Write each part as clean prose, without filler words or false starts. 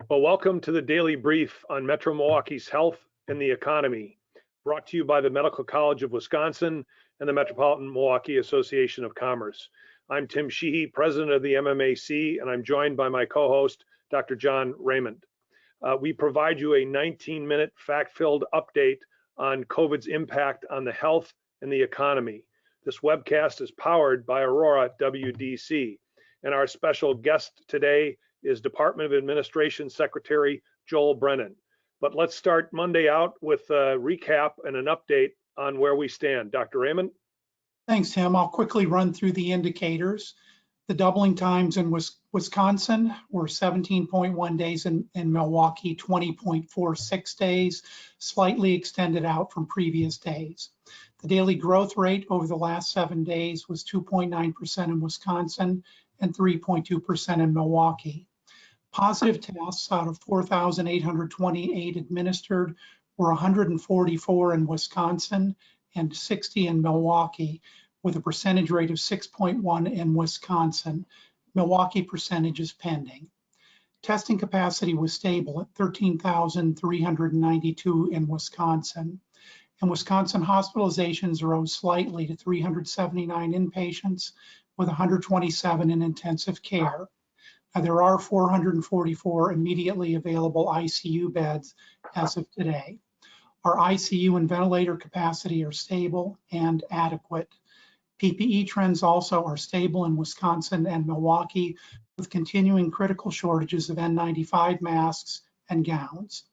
Well, welcome to the Daily Brief on Metro Milwaukee's health and the economy, brought to you by the Medical College of Wisconsin and the Metropolitan Milwaukee Association of Commerce. I'm Tim Sheehy, president of the MMAC, and I'm joined by my co-host, Dr. John Raymond. We provide you a 19-minute fact-filled update on COVID's impact on the health and the economy. This webcast is powered by Aurora WDC, and our special guest today is Department of Administration Secretary Joel Brennan. But let's start Monday out with a recap and an update on where we stand. Dr. Raymond? Thanks, Tim. I'll quickly run through the indicators. The doubling times in Wisconsin were 17.1 days, in Milwaukee 20.46 days, slightly extended out from previous days. The daily growth rate over the last 7 days was 2.9% in Wisconsin and 3.2% in Milwaukee. Positive tests out of 4,828 administered were 144 in Wisconsin and 60 in Milwaukee, with a percentage rate of 6.1 in Wisconsin. Milwaukee percentage is pending. Testing capacity was stable at 13,392 in Wisconsin. In Wisconsin, hospitalizations rose slightly to 379 inpatients, with 127 in intensive care. Now, there are 444 immediately available ICU beds as of today. Our ICU and ventilator capacity are stable and adequate. PPE trends also are stable in Wisconsin and Milwaukee, with continuing critical shortages of N95 masks and gowns.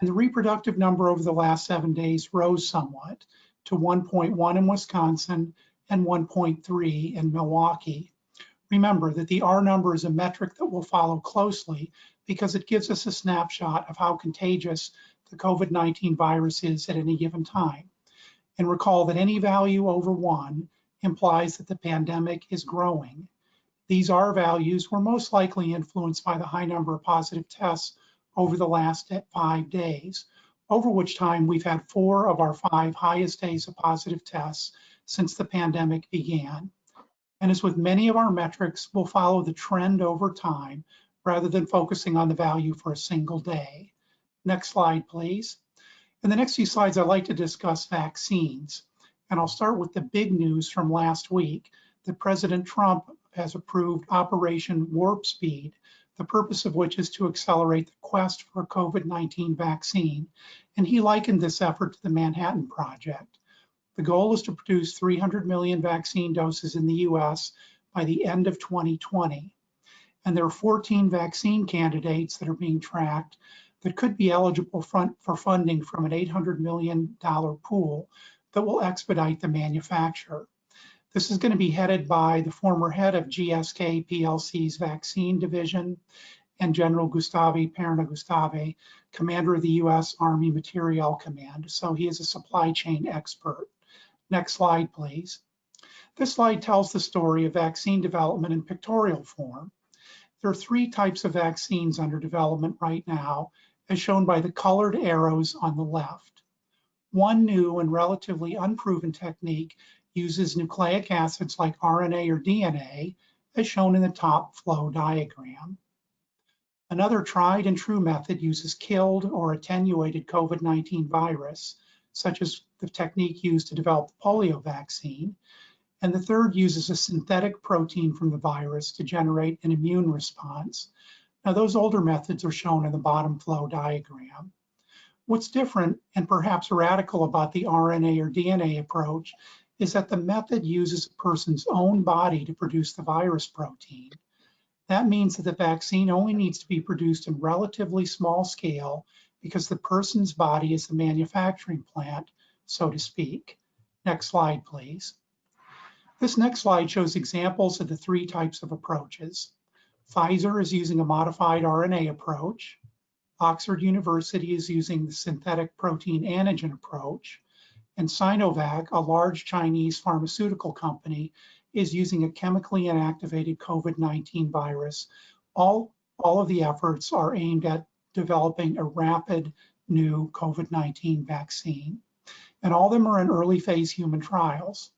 And the reproductive number over the last 7 days rose somewhat to 1.1 in Wisconsin and 1.3 in Milwaukee. Remember that the R number is a metric that we'll follow closely because it gives us a snapshot of how contagious the COVID-19 virus is at any given time. And recall that any value over 1 implies that the pandemic is growing. These R values were most likely influenced by the high number of positive tests over the last 5 days, over which time we've had 4 of our 5 highest days of positive tests since the pandemic began. And as with many of our metrics, we'll follow the trend over time rather than focusing on the value for a single day. Next slide, please. In the next few slides, I'd like to discuss vaccines. And I'll start with the big news from last week that President Trump has approved Operation Warp Speed, the purpose of which is to accelerate the quest for a COVID-19 vaccine. And he likened this effort to the Manhattan Project. The goal is to produce 300 million vaccine doses in the US by the end of 2020. And there are 14 vaccine candidates that are being tracked that could be eligible for funding from an $800 million pool that will expedite the manufacture. This is going to be headed by the former head of GSK PLC's vaccine division and General Gustave Perna-Gustave, commander of the US Army Materiel Command. So he is a supply chain expert. Next slide, please. This slide tells the story of vaccine development in pictorial form. There are 3 types of vaccines under development right now, as shown by the colored arrows on the left. One new and relatively unproven technique uses nucleic acids like RNA or DNA, as shown in the top flow diagram. Another tried and true method uses killed or attenuated COVID-19 virus, such as the technique used to develop the polio vaccine. And the third uses a synthetic protein from the virus to generate an immune response. Now, those older methods are shown in the bottom flow diagram. What's different and perhaps radical about the RNA or DNA approach is that the method uses a person's own body to produce the virus protein. That means that the vaccine only needs to be produced in relatively small scale because the person's body is the manufacturing plant, so to speak. Next slide, please. This next slide shows examples of the 3 types of approaches. Pfizer is using a modified RNA approach. Oxford University is using the synthetic protein antigen approach. And Sinovac, a large Chinese pharmaceutical company, is using a chemically inactivated COVID-19 virus. All of the efforts are aimed at developing a rapid new COVID-19 vaccine. And all of them are in early phase human trials.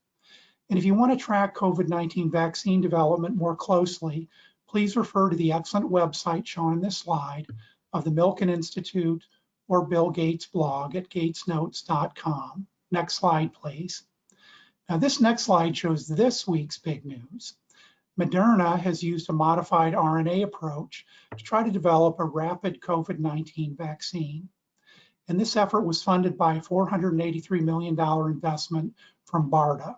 And if you want to track COVID-19 vaccine development more closely, please refer to the excellent website shown in this slide, of the Milken Institute or Bill Gates' blog at gatesnotes.com. Next slide, please. Now, this next slide shows this week's big news. Moderna has used a modified RNA approach to try to develop a rapid COVID-19 vaccine. And this effort was funded by a $483 million investment from BARDA.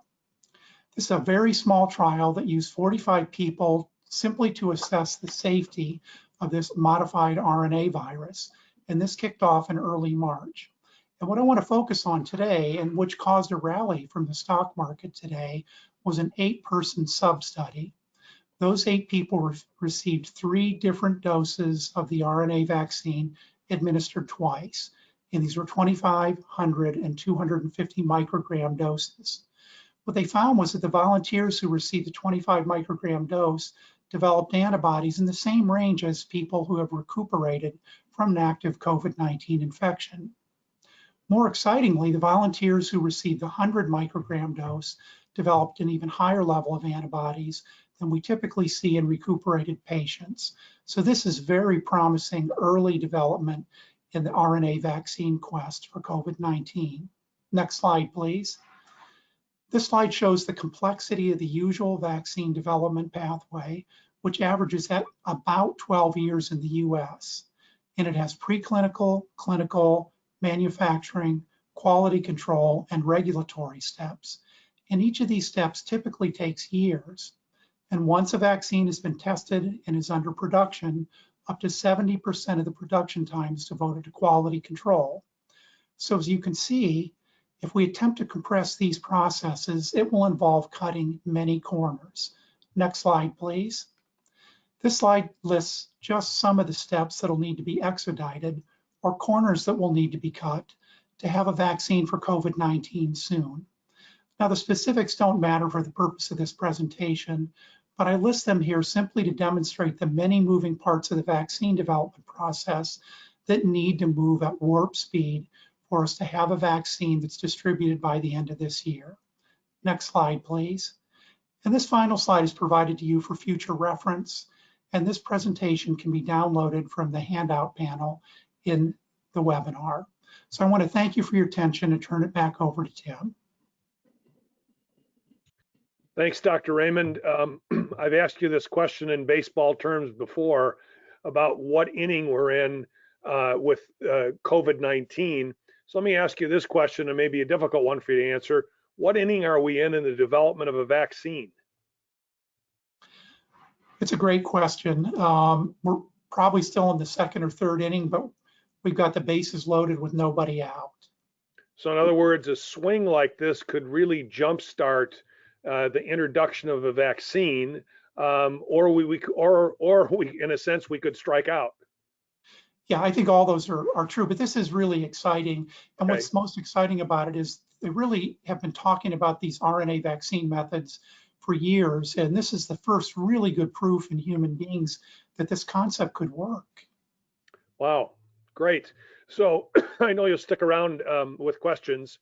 This is a very small trial that used 45 people simply to assess the safety of this modified RNA virus. And this kicked off in early March. And what I want to focus on today, and which caused a rally from the stock market today, was an 8-person sub-study. Those 8 people received 3 different doses of the RNA vaccine administered twice. And these were 25, 100, and 250 microgram doses. What they found was that the volunteers who received the 25 microgram dose developed antibodies in the same range as people who have recuperated from an active COVID-19 infection. More excitingly, the volunteers who received the 100 microgram dose developed an even higher level of antibodies than we typically see in recuperated patients. So this is very promising early development in the RNA vaccine quest for COVID-19. Next slide, please. This slide shows the complexity of the usual vaccine development pathway, which averages at about 12 years in the US. And it has preclinical, clinical, manufacturing, quality control, and regulatory steps. And each of these steps typically takes years. And once a vaccine has been tested and is under production, up to 70% of the production time is devoted to quality control. So as you can see, if we attempt to compress these processes, it will involve cutting many corners. Next slide, please. This slide lists just some of the steps that'll need to be expedited or corners that will need to be cut to have a vaccine for COVID-19 soon. Now, the specifics don't matter for the purpose of this presentation, but I list them here simply to demonstrate the many moving parts of the vaccine development process that need to move at warp speed for us to have a vaccine that's distributed by the end of this year. Next slide, please. And this final slide is provided to you for future reference, and this presentation can be downloaded from the handout panel in the webinar. So I want to thank you for your attention and turn it back over to Tim. Thanks, Dr. Raymond. I've asked you this question in baseball terms before about what inning we're in with COVID-19. So let me ask you this question, and maybe a difficult one for you to answer. What inning are we in the development of a vaccine? It's a great question. We're probably still in the 2nd or 3rd inning, but we've got the bases loaded with nobody out. So in other words, a swing like this could really jumpstart the introduction of a vaccine, or we, in a sense, we could strike out. Yeah, I think all those are true, but this is really exciting. And Okay. What's most exciting about it is they really have been talking about these RNA vaccine methods for years, and this is the first really good proof in human beings that this concept could work. Wow, great. So I know you'll stick around with questions.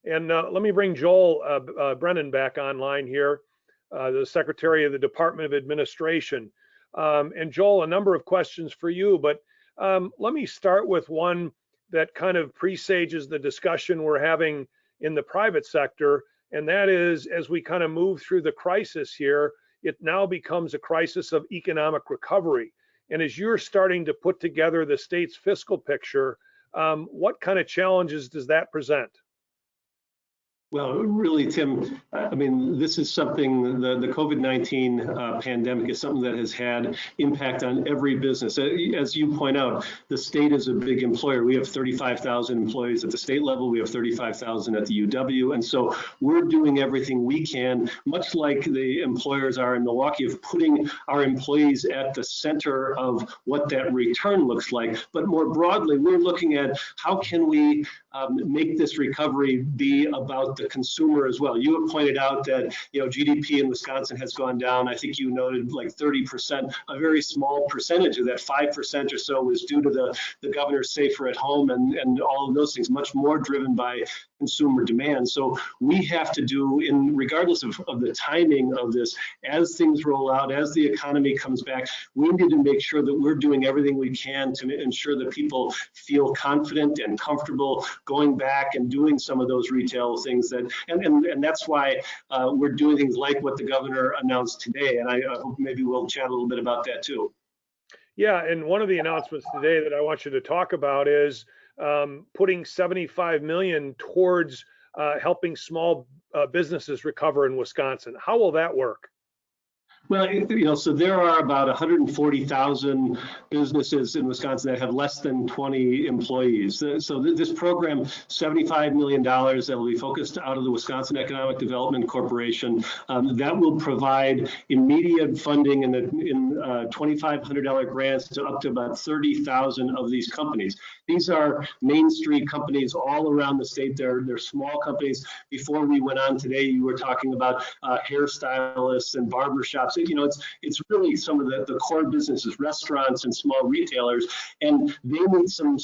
And let me bring Joel Brennan back online here, the Secretary of the Department of Administration. And Joel, a number of questions for you, but let me start with one that kind of presages the discussion we're having in the private sector, and that is, as we kind of move through the crisis here, it now becomes a crisis of economic recovery. And as you're starting to put together the state's fiscal picture, what kind of challenges does that present? Well, really, Tim, I mean, this is something, the COVID-19 pandemic is something that has had impact on every business. As you point out, the state is a big employer. We have 35,000 employees at the state level. We have 35,000 at the UW. And so we're doing everything we can, much like the employers are in Milwaukee, of putting our employees at the center of what that return looks like. But more broadly, we're looking at how can we make this recovery be about the consumer as well. You have pointed out that, you know, GDP in Wisconsin has gone down. I think you noted like 30%, a very small percentage of that, 5% or so was due to the governor's safer at home and all of those things, much more driven by consumer demand. So we have to do, regardless of the timing of this, as things roll out, as the economy comes back, we need to make sure that we're doing everything we can to ensure that people feel confident and comfortable going back and doing some of those retail things that, and that's why we're doing things like what the governor announced today. And I hope maybe we'll chat a little bit about that too. Yeah, and one of the announcements today that I want you to talk about is putting $75 million towards helping small businesses recover in Wisconsin. How will that work? Well, you know, so there are about 140,000 businesses in Wisconsin that have less than 20 employees. So this program, $75 million that will be focused out of the Wisconsin Economic Development Corporation, that will provide immediate funding in $2,500 grants to up to about 30,000 of these companies. These are Main Street companies all around the state. They're small companies. Before we went on today, you were talking about hairstylists and barbershops. You know, it's really some of the core businesses, restaurants and small retailers, and they need some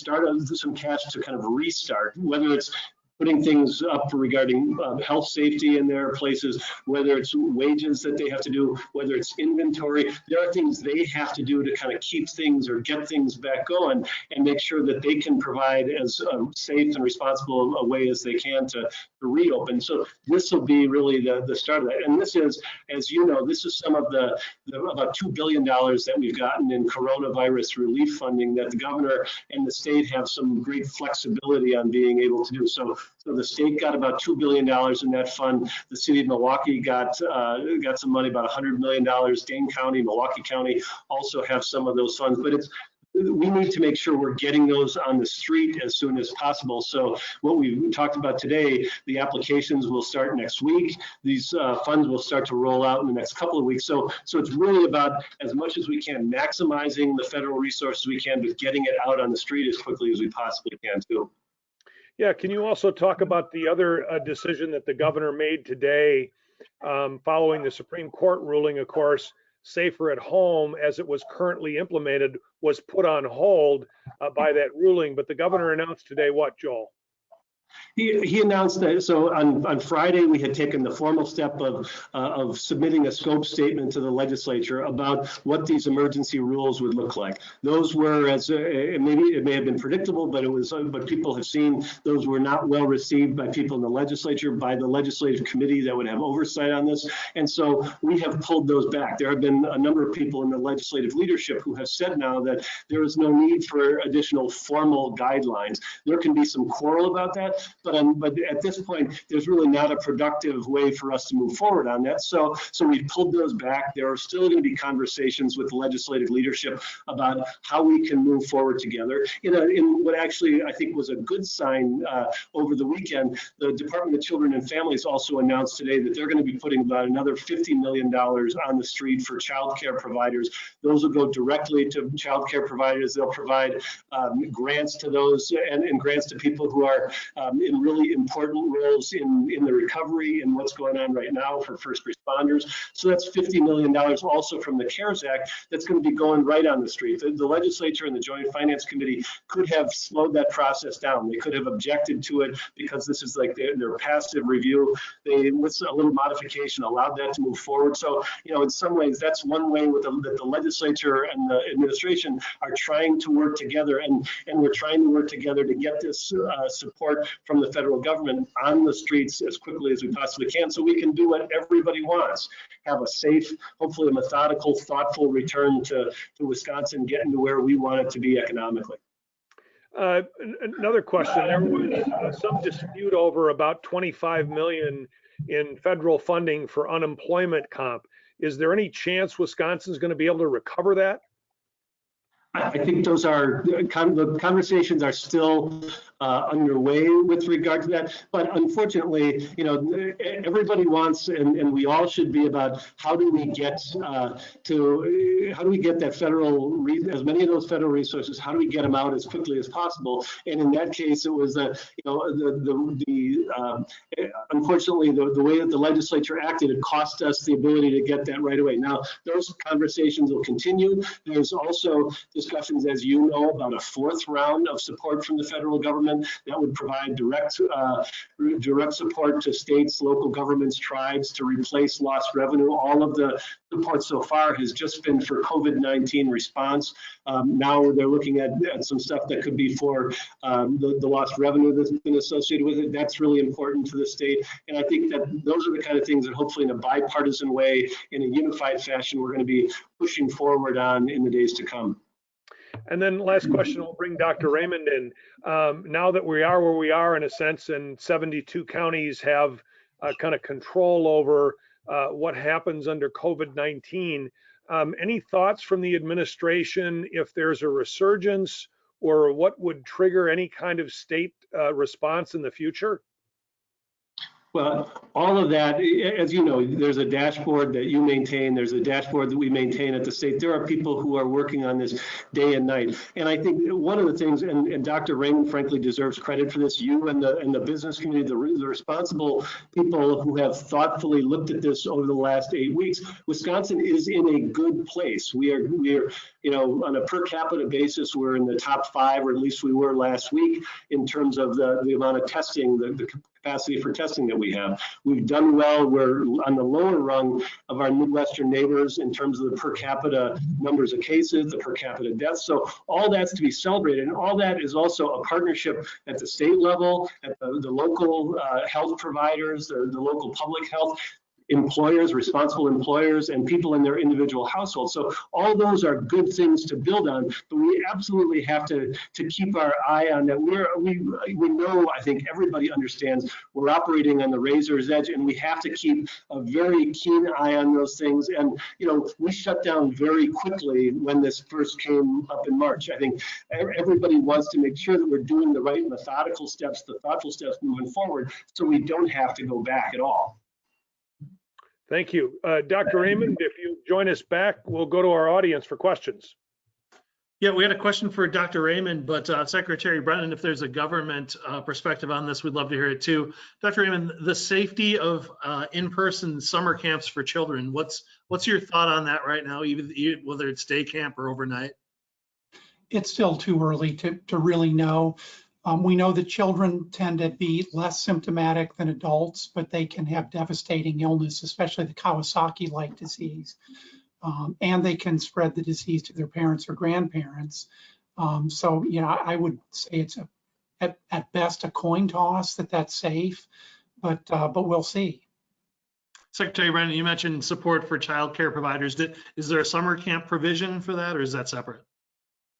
cash to kind of restart, whether it's putting things up regarding health safety in their places, whether it's wages that they have to do, whether it's inventory. There are things they have to do to kind of keep things or get things back going and make sure that they can provide as safe and responsible a way as they can to reopen. So this will be really the start of that. And this is, as you know, this is some of the about $2 billion that we've gotten in coronavirus relief funding that the governor and the state have some great flexibility on being able to do. So the state got about $2 billion in that fund. The city of Milwaukee got some money, about $100 million. Dane County, Milwaukee County also have some of those funds, but we need to make sure we're getting those on the street as soon as possible. So what we talked about today, the applications will start next week. These funds will start to roll out in the next couple of weeks. So it's really about, as much as we can, maximizing the federal resources we can, but getting it out on the street as quickly as we possibly can too. Yeah, can you also talk about the other decision that the governor made today following the Supreme Court ruling? Of course, Safer at Home, as it was currently implemented, was put on hold by that ruling. But the governor announced today what, Joel? He announced that, so on Friday, we had taken the formal step of submitting a scope statement to the legislature about what these emergency rules would look like. Those were, as maybe it may have been predictable, but people have seen those were not well received by people in the legislature, by the legislative committee that would have oversight on this. And so we have pulled those back. There have been a number of people in the legislative leadership who have said now that there is no need for additional formal guidelines. There can be some quarrel about that, but at this point, there's really not a productive way for us to move forward on that. So we pulled those back. There are still going to be conversations with the legislative leadership about how we can move forward together. In what actually I think was a good sign over the weekend, the Department of Children and Families also announced today that they're going to be putting about another $50 million on the street for child care providers. Those will go directly to child care providers. They'll provide grants to those and grants to people who are in really important roles in the recovery and what's going on right now for first responders. So that's $50 million also from the CARES Act that's going to be going right on the street. The legislature and the Joint Finance Committee could have slowed that process down. They could have objected to it because this is like their passive review. They, with a little modification, allowed that to move forward. So, in some ways, that's one way that the legislature and the administration are trying to work together, and we're trying to work together to get this support from the federal government on the streets as quickly as we possibly can, so we can do what everybody wants: have a safe, hopefully a methodical, thoughtful return to Wisconsin, getting to where we want it to be economically. Another question: there was some dispute over about $25 million in federal funding for unemployment comp. Is there any chance Wisconsin's going to be able to recover that? I think those are the conversations are still underway with regard to that. But unfortunately, everybody wants, and we all should be about how do we get that federal, as many of those federal resources, how do we get them out as quickly as possible? And in that case, it was unfortunately the way that the legislature acted, it cost us the ability to get that right away. Now, those conversations will continue. There's also discussions, as you know, about a fourth round of support from the federal government that would provide direct support to states, local governments, tribes to replace lost revenue. All of the support so far has just been for COVID-19 response. Now they're looking at some stuff that could be for the lost revenue that's been associated with it. That's really important to the state. And I think that those are the kind of things that hopefully in a bipartisan way, in a unified fashion, we're going to be pushing forward on in the days to come. And then last question, we'll bring Dr. Raymond in. Now that we are where we are in a sense, and 72 counties have kind of control over what happens under COVID-19, any thoughts from the administration if there's a resurgence or what would trigger any kind of state response in the future? Well, all of that, as you know, there's a dashboard that you maintain. There's a dashboard that we maintain at the state. There are people who are working on this day and night. And I think one of the things, and Dr. Raymond frankly deserves credit for this, you and the business community, the responsible people who have thoughtfully looked at this over the last 8 weeks. Wisconsin is in a good place. We are, on a per capita basis, we're in the top 5, or at least we were last week, in terms of the amount of testing, the capacity for testing that we have. We've done well. We're on the lower rung of our Midwestern neighbors in terms of the per capita numbers of cases, the per capita deaths. So all that's to be celebrated. And all that is also a partnership at the state level, at the local health providers, the local public health employers, responsible employers, and people in their individual households. So all those are good things to build on, but we absolutely have to keep our eye on that. We know, I think everybody understands, we're operating on the razor's edge, and we have to keep a very keen eye on those things. And we shut down very quickly when this first came up in March. I think everybody wants to make sure that we're doing the right methodical steps, the thoughtful steps moving forward, so we don't have to go back at all. Thank you. Dr. Raymond, if you join us back, we'll go to our audience for questions. Yeah, we had a question for Dr. Raymond, but Secretary Brennan, if there's a government perspective on this, we'd love to hear it too. Dr. Raymond, the safety of in-person summer camps for children, what's your thought on that right now, whether it's day camp or overnight? It's still too early to really know. We know that children tend to be less symptomatic than adults, but they can have devastating illness, especially the Kawasaki-like disease. And they can spread the disease to their parents or grandparents. So, I would say it's at best a coin toss that's safe, but we'll see. Secretary Brennan, you mentioned support for child care providers. Is there a summer camp provision for that, or is that separate?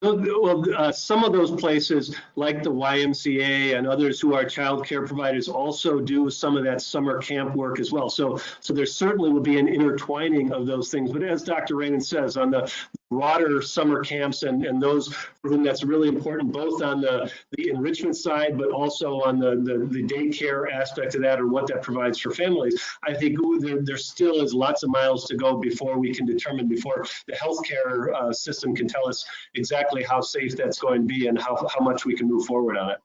Well, some of those places, like the YMCA and others who are child care providers, also do some of that summer camp work as well. So there certainly will be an intertwining of those things. But as Dr. Raymond says, on the broader summer camps and those for whom that's really important, both on the enrichment side, but also on the daycare aspect of that, or what that provides for families, I think there still is lots of miles to go before we can determine, before the healthcare system can tell us exactly how safe that's going to be and how much we can move forward on it.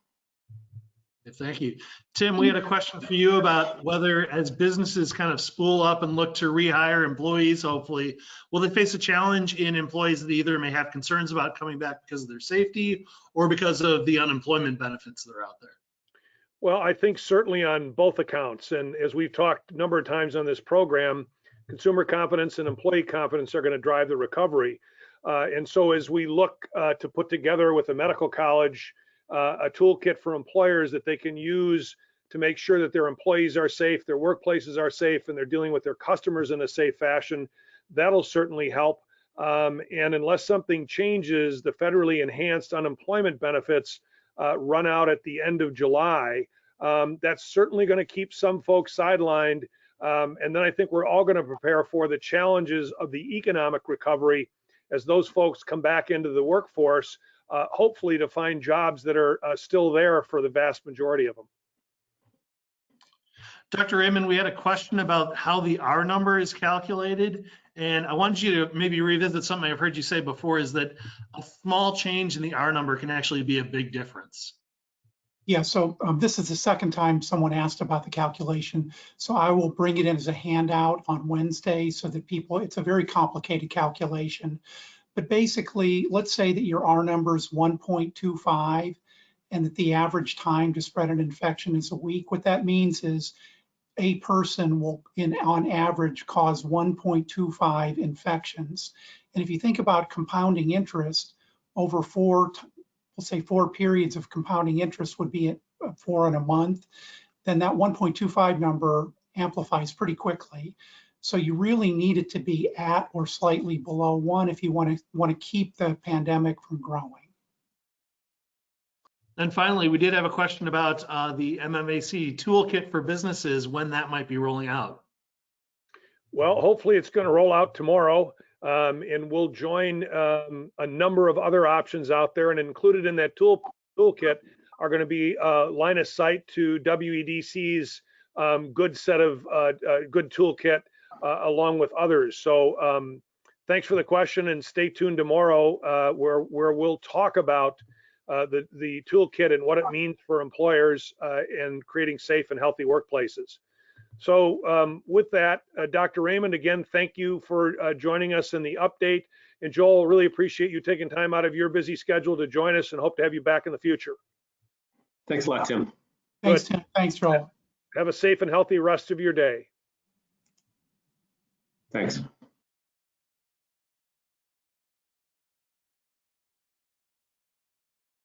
Thank you. Tim, we had a question for you about whether, as businesses kind of spool up and look to rehire employees, hopefully, will they face a challenge in employees that either may have concerns about coming back because of their safety or because of the unemployment benefits that are out there? Well, I think certainly on both accounts. And as we've talked a number of times on this program, consumer confidence and employee confidence are going to drive the recovery. And so as we look to put together with the medical college a toolkit for employers that they can use to make sure that their employees are safe, their workplaces are safe, and they're dealing with their customers in a safe fashion, that'll certainly help. And unless something changes, the federally enhanced unemployment benefits run out at the end of July. That's certainly going to keep some folks sidelined. And then I think we're all going to prepare for the challenges of the economic recovery as those folks come back into the workforce, hopefully to find jobs that are still there for the vast majority of them. Dr. Raymond, we had a question about how the R number is calculated, and I wanted you to maybe revisit something I've heard you say before, is that a small change in the R number can actually be a big difference. Yeah, so this is the second time someone asked about the calculation. So I will bring it in as a handout on Wednesday so that people, it's a very complicated calculation. But basically, let's say that your R number is 1.25 and that the average time to spread an infection is a week. What that means is a person will, on average, cause 1.25 infections. And if you think about compounding interest over we'll say 4 periods of compounding interest would be 4 in a month, then that 1.25 number amplifies pretty quickly. So you really need it to be at or slightly below 1 if you want to keep the pandemic from growing. And finally, we did have a question about the MMAC toolkit for businesses, when that might be rolling out. Well, hopefully it's going to roll out tomorrow, and we'll join a number of other options out there, and included in that toolkit are going to be line of sight to WEDC's good set of good toolkit along with others. So thanks for the question, and stay tuned tomorrow where we'll talk about the toolkit and what it means for employers and creating safe and healthy workplaces. So with that, Dr. Raymond, again, thank you for joining us in the update. And Joel, really appreciate you taking time out of your busy schedule to join us, and hope to have you back in the future. Thanks a lot, Tim. Thanks, Tim. Thanks, Joel. Have a safe and healthy rest of your day. Thanks.